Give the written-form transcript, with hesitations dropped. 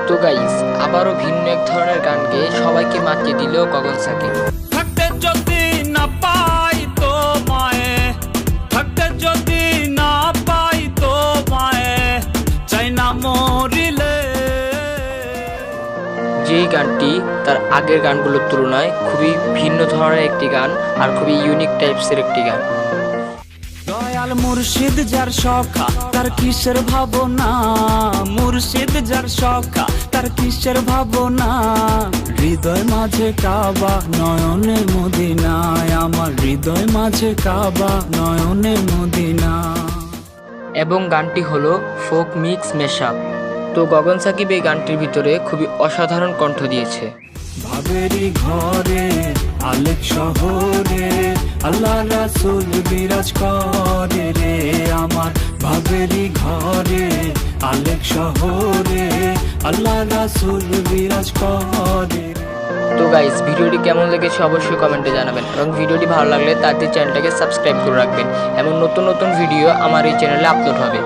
তো গাইস আবারও ভিন্ন এক ধরনের গান গেয়ে সবাইকে মাতিয়ে দিল গগন সাকিব। থাকতে যদি না পাই তোমায়, থাকতে যদি না পাই তোমায়, চাই না মরিলে। যেই গানটি তার আগের গানগুলোর তুলনায় খুবই ভিন্ন ধরনের একটি গান আর খুবই ইউনিক টাইপসের একটি গান। দয়াল মুর্শিদ যার সখা তার কিসের ভাবনা, মুর্শিদ যার সখা তার কিসের ভাবনা। হৃদয় মাঝে কাবা নয়নে মদিনায়, আমার হৃদয় মাঝে কাবা নয়নে মদিনা। এবং গানটি হলো ফোক মিক্স মেশআপ। তো গগন সাকিব এই গানটির ভিতরে খুবই অসাধারণ কণ্ঠ দিয়েছে। ভাবেরি ঘরে আলেক শহরে আল্লাহ রাসূল বিরাজ করে রে, আমার ভাবেরি ঘরে আলেক শহরে আল্লাহ রাসূল বিরাজ করে। তো গাইস ভিডিওটি কেমন লেগেছে অবশ্যই কমেন্টে জানাবেন এবং ভিডিওটি ভালো লাগলে তাড়াতাড়ি চ্যানেলটাকে সাবস্ক্রাইব করে রাখবেন এবং নতুন নতুন ভিডিও আমার এই চ্যানেলে আপলোড হবে।